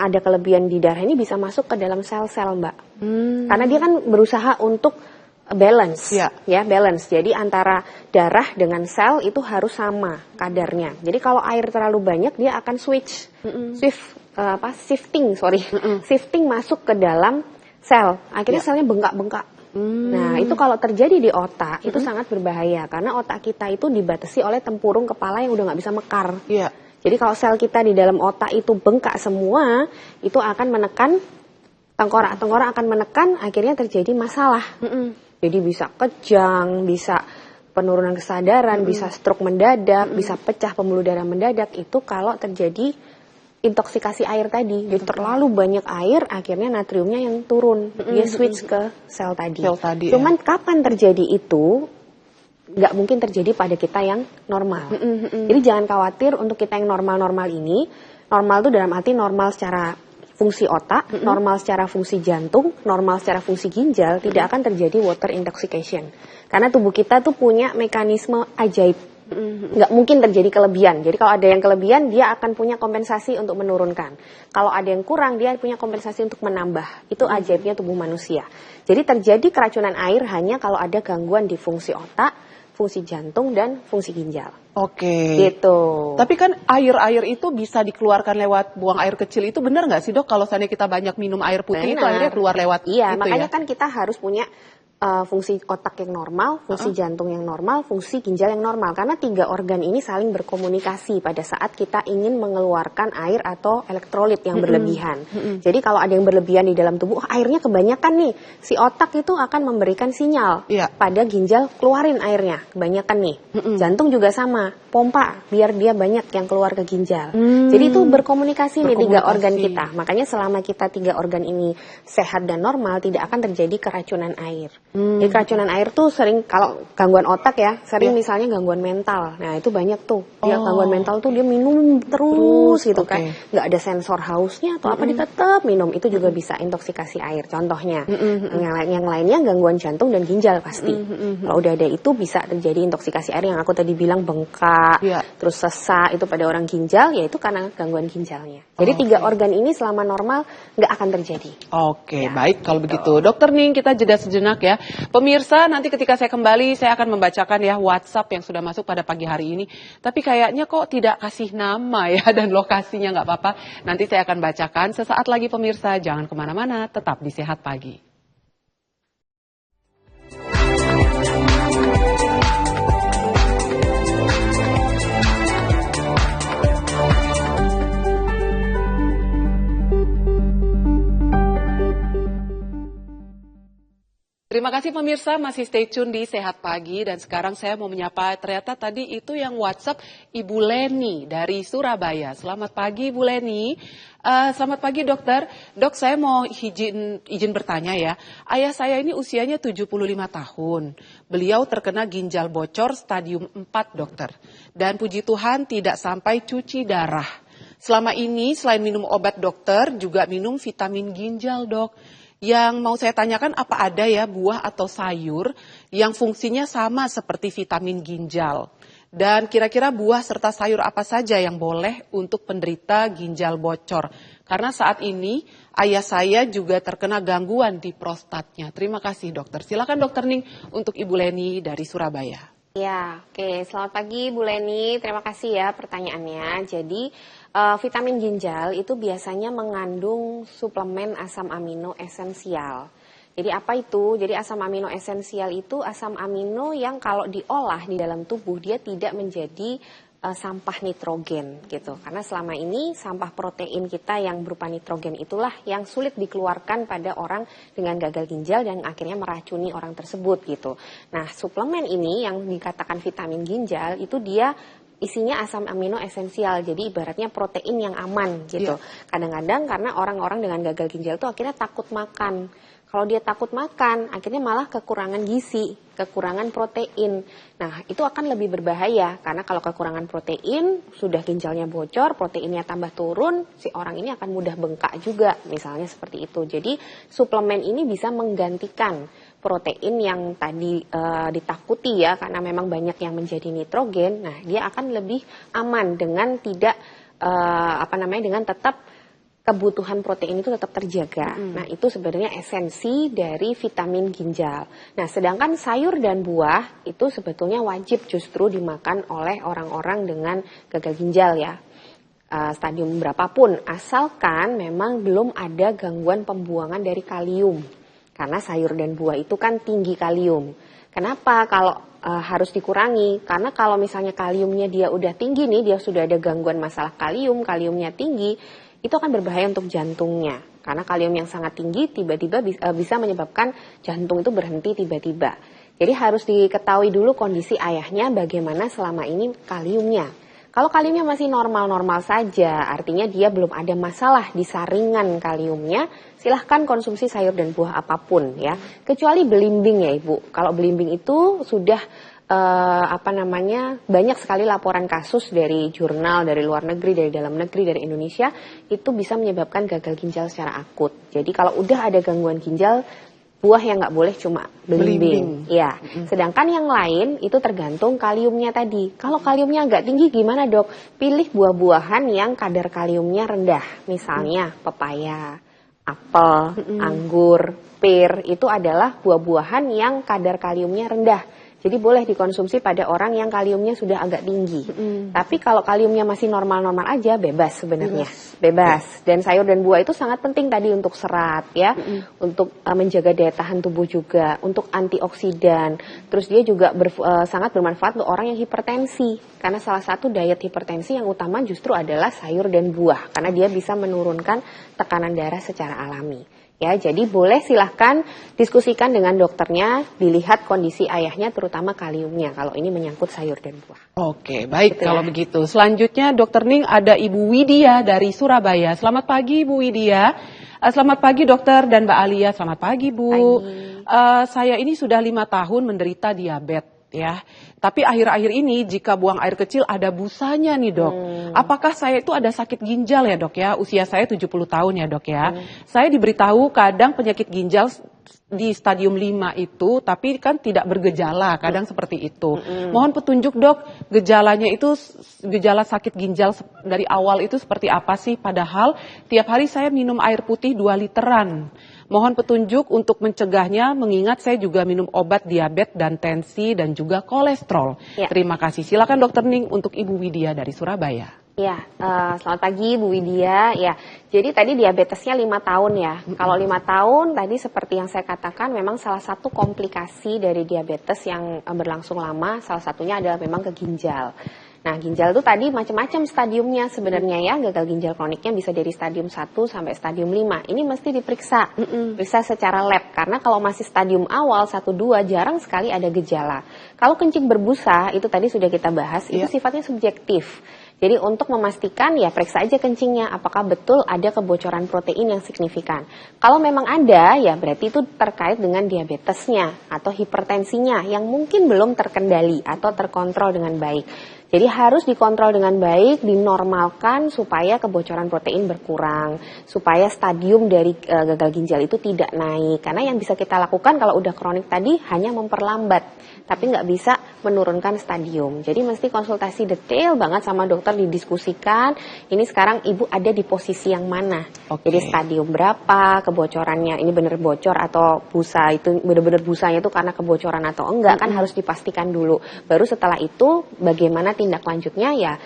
ada kelebihan di darah ini bisa masuk ke dalam sel-sel, Mbak. Karena dia kan berusaha untuk balance, ya balance. Jadi antara darah dengan sel itu harus sama kadarnya. Jadi kalau air terlalu banyak, dia akan shifting masuk ke dalam sel. Akhirnya selnya bengkak-bengkak. Nah, itu kalau terjadi di otak, itu sangat berbahaya. Karena otak kita itu dibatasi oleh tempurung kepala yang udah nggak bisa mekar. Iya. Jadi kalau sel kita di dalam otak itu bengkak semua, itu akan menekan tengkorak akan menekan, akhirnya terjadi masalah. Jadi bisa kejang, bisa penurunan kesadaran, bisa stroke mendadak, bisa pecah pembuluh darah mendadak. Itu kalau terjadi intoksikasi air tadi. Jadi terlalu banyak air, akhirnya natriumnya yang turun. Dia switch ke sel tadi. Cuman kapan terjadi itu, nggak mungkin terjadi pada kita yang normal. Jadi jangan khawatir untuk kita yang normal-normal ini. Normal itu dalam arti normal secara fungsi otak, normal secara fungsi jantung, normal secara fungsi ginjal, tidak akan terjadi water intoxication. Karena tubuh kita tuh punya mekanisme ajaib. Nggak mungkin terjadi kelebihan. Jadi kalau ada yang kelebihan, dia akan punya kompensasi untuk menurunkan. Kalau ada yang kurang, dia punya kompensasi untuk menambah. Itu ajaibnya tubuh manusia. Jadi terjadi keracunan air hanya kalau ada gangguan di fungsi otak, fungsi jantung, dan fungsi ginjal. Oke. Gitu. Tapi kan air-air itu bisa dikeluarkan lewat buang air kecil. Itu benar nggak sih, Dok? Kalau seandainya kita banyak minum air putih, itu airnya keluar lewat Iya, itu makanya ya? kan kita harus punya fungsi otak yang normal, fungsi jantung yang normal, fungsi ginjal yang normal. Karena 3 organ ini saling berkomunikasi pada saat kita ingin mengeluarkan air atau elektrolit yang berlebihan. Jadi kalau ada yang berlebihan di dalam tubuh, airnya kebanyakan nih. Si otak itu akan memberikan sinyal pada ginjal, keluarin airnya, kebanyakan nih. Jantung juga sama, pompa biar dia banyak yang keluar ke ginjal. Jadi itu berkomunikasi nih 3 organ kita. Makanya selama kita 3 organ ini sehat dan normal, tidak akan terjadi keracunan air. Jadi keracunan air tuh sering, kalau gangguan otak ya, sering misalnya gangguan mental. Nah itu banyak tuh, dia gangguan mental tuh dia minum terus gitu kan, nggak ada sensor hausnya atau apa, dia tetap minum. Itu juga bisa intoksikasi air. Contohnya, yang lainnya gangguan jantung dan ginjal pasti. Kalau udah ada itu bisa terjadi intoksikasi air yang aku tadi bilang bengkak, terus sesak itu pada orang ginjal, ya itu karena gangguan ginjalnya. Jadi 3 organ ini selama normal nggak akan terjadi. Oke, baik kalau begitu. Dokter Ning, kita jeda sejenak ya. Pemirsa, nanti ketika saya kembali, saya akan membacakan ya WhatsApp yang sudah masuk pada pagi hari ini. Tapi kayaknya kok tidak kasih nama ya, dan lokasinya nggak apa-apa. Nanti saya akan bacakan sesaat lagi pemirsa. Jangan kemana-mana, tetap di Sehat Pagi. Terima kasih kasih pemirsa, masih stay tune di Sehat Pagi. Dan sekarang saya mau menyapa, ternyata tadi itu yang WhatsApp Ibu Leni dari Surabaya. Selamat pagi Ibu Leni. Selamat pagi dokter. Dok, saya mau izin bertanya ya. Ayah saya ini usianya 75 tahun. Beliau terkena ginjal bocor stadium 4 dokter. Dan puji Tuhan tidak sampai cuci darah. Selama ini selain minum obat dokter, juga minum vitamin ginjal dok. Yang mau saya tanyakan, apa ada ya buah atau sayur yang fungsinya sama seperti vitamin ginjal? Dan kira-kira buah serta sayur apa saja yang boleh untuk penderita ginjal bocor? Karena saat ini ayah saya juga terkena gangguan di prostatnya. Terima kasih dokter. Silakan dokter Ning untuk Ibu Leni dari Surabaya. Ya, oke. Selamat pagi Bu Leni. Terima kasih ya pertanyaannya. Jadi vitamin ginjal itu biasanya mengandung suplemen asam amino esensial. Jadi apa itu? Jadi asam amino esensial itu asam amino yang kalau diolah di dalam tubuh dia tidak menjadi sampah nitrogen gitu. Karena selama ini sampah protein kita yang berupa nitrogen itulah yang sulit dikeluarkan pada orang dengan gagal ginjal dan akhirnya meracuni orang tersebut gitu. Nah, suplemen ini yang dikatakan vitamin ginjal itu dia isinya asam amino esensial, jadi ibaratnya protein yang aman gitu. Kadang-kadang karena orang-orang dengan gagal ginjal itu akhirnya takut makan. Kalau dia takut makan, akhirnya malah kekurangan gizi, kekurangan protein. Nah, itu akan lebih berbahaya, karena kalau kekurangan protein, sudah ginjalnya bocor, proteinnya tambah turun, si orang ini akan mudah bengkak juga, misalnya seperti itu. Jadi, suplemen ini bisa menggantikan protein yang tadi ditakuti ya, karena memang banyak yang menjadi nitrogen. Nah, dia akan lebih aman dengan tidak dengan tetap kebutuhan protein itu tetap terjaga. Nah, itu sebenarnya esensi dari vitamin ginjal. Nah, sedangkan sayur dan buah itu sebetulnya wajib justru dimakan oleh orang-orang dengan gagal ginjal ya. Stadium berapapun, asalkan memang belum ada gangguan pembuangan dari kalium. Karena sayur dan buah itu kan tinggi kalium. Kenapa kalau harus dikurangi? Karena kalau misalnya kaliumnya dia udah tinggi nih, dia sudah ada gangguan masalah kaliumnya tinggi, itu akan berbahaya untuk jantungnya. Karena kalium yang sangat tinggi tiba-tiba bisa menyebabkan jantung itu berhenti tiba-tiba. Jadi harus diketahui dulu kondisi ayahnya bagaimana selama ini kaliumnya. Kalau kaliumnya masih normal-normal saja, artinya dia belum ada masalah di saringan kaliumnya, silahkan konsumsi sayur dan buah apapun ya. Kecuali belimbing ya Ibu. Kalau belimbing itu sudah banyak sekali laporan kasus dari jurnal, dari luar negeri, dari dalam negeri, dari Indonesia, itu bisa menyebabkan gagal ginjal secara akut. Jadi kalau udah ada gangguan ginjal, buah yang nggak boleh cuma belimbing. Ya, sedangkan yang lain itu tergantung kaliumnya tadi. Kalau kaliumnya agak tinggi gimana dok? Pilih buah-buahan yang kadar kaliumnya rendah. Misalnya pepaya, apel, anggur, pir, itu adalah buah-buahan yang kadar kaliumnya rendah. Jadi boleh dikonsumsi pada orang yang kaliumnya sudah agak tinggi. Tapi kalau kaliumnya masih normal-normal aja, bebas sebenarnya. Bebas. Dan sayur dan buah itu sangat penting tadi untuk serat ya, untuk menjaga daya tahan tubuh juga, untuk antioksidan. Terus dia juga sangat bermanfaat untuk orang yang hipertensi. Karena salah satu diet hipertensi yang utama justru adalah sayur dan buah. Karena dia bisa menurunkan tekanan darah secara alami. Ya, jadi boleh silahkan diskusikan dengan dokternya, dilihat kondisi ayahnya terutama kaliumnya kalau ini menyangkut sayur dan buah. Oke, baik Gitu kalau ya. begitu. Selanjutnya dokter Ning ada Ibu Widya dari Surabaya. Selamat pagi Bu Widya. Selamat pagi dokter dan Mbak Alia. Selamat pagi Bu. Saya ini sudah 5 tahun menderita diabetes. Ya, tapi akhir-akhir ini jika buang air kecil ada busanya nih dok. Apakah saya itu ada sakit ginjal ya dok ya? Usia saya 70 tahun ya dok ya. Saya diberitahu kadang penyakit ginjal di stadium 5 itu, tapi kan tidak bergejala, kadang seperti itu. Mohon petunjuk dok, gejala sakit ginjal dari awal itu seperti apa sih? Padahal tiap hari saya minum air putih 2 literan. Mohon petunjuk untuk mencegahnya, mengingat saya juga minum obat diabetes dan tensi dan juga kolesterol. Ya. Terima kasih. Silakan dokter Ning untuk Ibu Widya dari Surabaya. Ya, selamat pagi Bu Widya. Ya, jadi tadi diabetesnya 5 tahun ya. Kalau 5 tahun tadi seperti yang saya katakan memang salah satu komplikasi dari diabetes yang berlangsung lama, salah satunya adalah memang ke ginjal. Nah, ginjal itu tadi macam-macam stadiumnya sebenarnya ya. Gagal ginjal kroniknya bisa dari stadium 1 sampai stadium 5. Ini mesti diperiksa. Periksa secara lab karena kalau masih stadium awal 1 2 jarang sekali ada gejala. Kalau kencing berbusa itu tadi sudah kita bahas, itu sifatnya subjektif. Jadi untuk memastikan ya periksa aja kencingnya apakah betul ada kebocoran protein yang signifikan. Kalau memang ada ya berarti itu terkait dengan diabetesnya atau hipertensinya yang mungkin belum terkendali atau terkontrol dengan baik. Jadi harus dikontrol dengan baik, dinormalkan supaya kebocoran protein berkurang, supaya stadium dari gagal ginjal itu tidak naik. Karena yang bisa kita lakukan kalau udah kronik tadi hanya memperlambat, tapi nggak bisa menurunkan stadium. Jadi mesti konsultasi detail banget sama dokter, didiskusikan, ini sekarang ibu ada di posisi yang mana. Jadi stadium berapa, kebocorannya ini benar bocor atau busa itu benar-benar busanya itu karena kebocoran atau enggak, kan harus dipastikan dulu. Baru setelah itu bagaimana tindak lanjutnya ya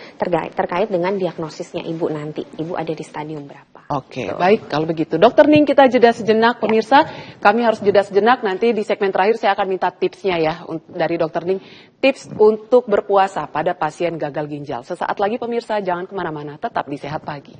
terkait dengan diagnosisnya ibu nanti. Ibu ada di stadium berapa. Oke, baik kalau begitu. Dokter Ning, kita jeda sejenak pemirsa. Kami harus jeda sejenak, nanti di segmen terakhir saya akan minta tipsnya ya dari Dokter Ning. Tips untuk berpuasa pada pasien gagal ginjal. Sesaat lagi pemirsa, jangan kemana-mana, tetap di Sehat Pagi.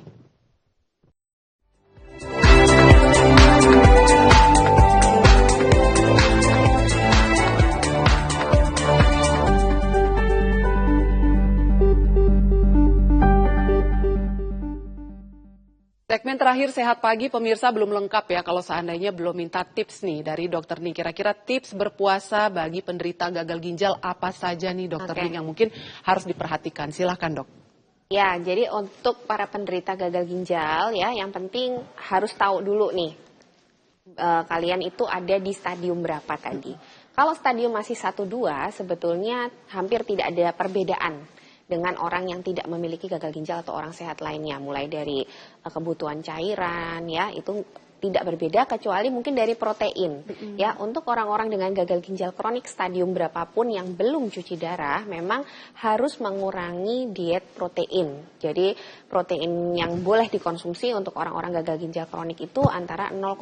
Segmen terakhir Sehat Pagi, pemirsa belum lengkap ya kalau seandainya belum minta tips nih dari Dokter Ning. Kira-kira tips berpuasa bagi penderita gagal ginjal apa saja nih Dokter Ning yang mungkin harus diperhatikan? Silahkan dok. Ya, jadi untuk para penderita gagal ginjal ya, yang penting harus tahu dulu nih kalian itu ada di stadium berapa tadi. Kalau stadium masih 1-2 sebetulnya hampir tidak ada perbedaan dengan orang yang tidak memiliki gagal ginjal atau orang sehat lainnya, mulai dari kebutuhan cairan ya itu tidak berbeda kecuali mungkin dari protein. Ya, untuk orang-orang dengan gagal ginjal kronik stadium berapapun yang belum cuci darah memang harus mengurangi diet protein. Jadi protein yang boleh dikonsumsi untuk orang-orang gagal ginjal kronik itu antara 0,6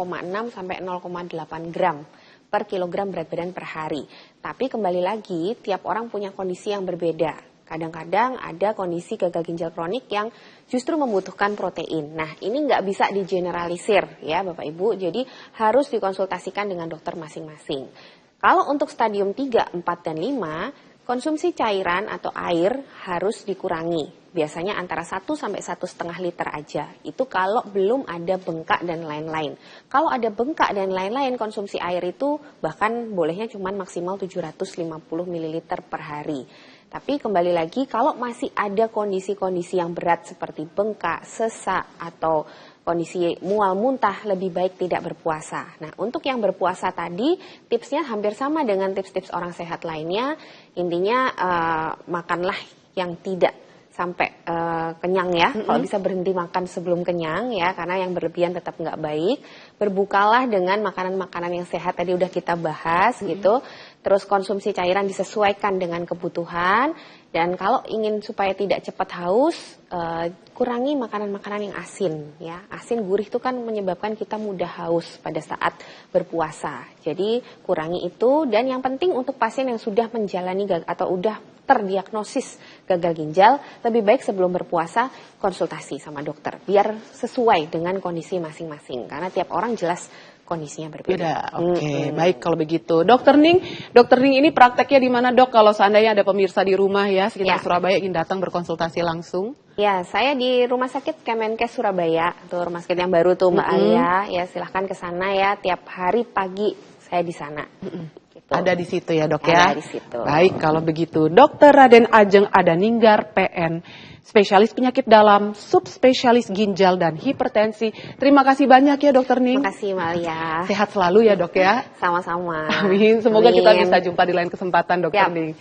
sampai 0,8 gram per kilogram berat badan per hari. Tapi kembali lagi tiap orang punya kondisi yang berbeda. Kadang-kadang ada kondisi gagal ginjal kronik yang justru membutuhkan protein. Nah, ini nggak bisa digeneralisir ya Bapak Ibu, jadi harus dikonsultasikan dengan dokter masing-masing. Kalau untuk stadium 3, 4, dan 5, konsumsi cairan atau air harus dikurangi. Biasanya antara 1 sampai 1,5 liter aja. Itu kalau belum ada bengkak dan lain-lain. Kalau ada bengkak dan lain-lain, konsumsi air itu bahkan bolehnya cuma maksimal 750 ml per hari. Tapi kembali lagi kalau masih ada kondisi-kondisi yang berat seperti bengkak, sesak, atau kondisi mual muntah lebih baik tidak berpuasa. Nah untuk yang berpuasa tadi tipsnya hampir sama dengan tips-tips orang sehat lainnya. Intinya makanlah yang tidak sampai kenyang ya. Kalau bisa berhenti makan sebelum kenyang ya, karena yang berlebihan tetap nggak baik. Berbukalah dengan makanan-makanan yang sehat tadi udah kita bahas gitu. Terus konsumsi cairan disesuaikan dengan kebutuhan. Dan kalau ingin supaya tidak cepat haus, kurangi makanan-makanan yang asin ya. Asin gurih itu kan menyebabkan kita mudah haus pada saat berpuasa. Jadi kurangi itu, dan yang penting untuk pasien yang sudah menjalani atau udah terdiagnosis gagal ginjal, lebih baik sebelum berpuasa konsultasi sama dokter biar sesuai dengan kondisi masing-masing karena tiap orang jelas kondisinya berbeda. Oke, baik kalau begitu. Dokter Ning ini prakteknya di mana dok? Kalau seandainya ada pemirsa di rumah ya sekitar Surabaya ingin datang berkonsultasi langsung? Ya, saya di Rumah Sakit Kemenkes Surabaya, tuh rumah sakit yang baru tuh Mbak Alia. Ya silahkan ke sana ya, tiap hari pagi saya di sana. Ada di situ ya dok ya? Ada di situ. Baik kalau begitu. Dokter Raden Ajeng Adaninggar PN, spesialis penyakit dalam, subspesialis ginjal dan hipertensi. Terima kasih banyak ya dokter Ning. Terima kasih Malia. Sehat selalu ya dok ya. Sama-sama. Amin. Semoga kita bisa jumpa di lain kesempatan dokter Ning.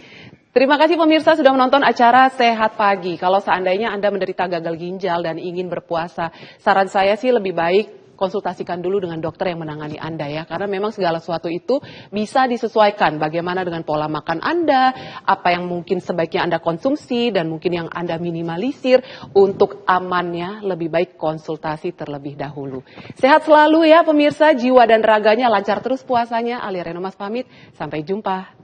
Terima kasih pemirsa sudah menonton acara Sehat Pagi. Kalau seandainya Anda menderita gagal ginjal dan ingin berpuasa, saran saya sih lebih baik konsultasikan dulu dengan dokter yang menangani Anda ya. Karena memang segala sesuatu itu bisa disesuaikan bagaimana dengan pola makan Anda, apa yang mungkin sebaiknya Anda konsumsi dan mungkin yang Anda minimalisir. Untuk amannya lebih baik konsultasi terlebih dahulu. Sehat selalu ya pemirsa, jiwa dan raganya lancar terus puasanya. Alia Renomas pamit, sampai jumpa.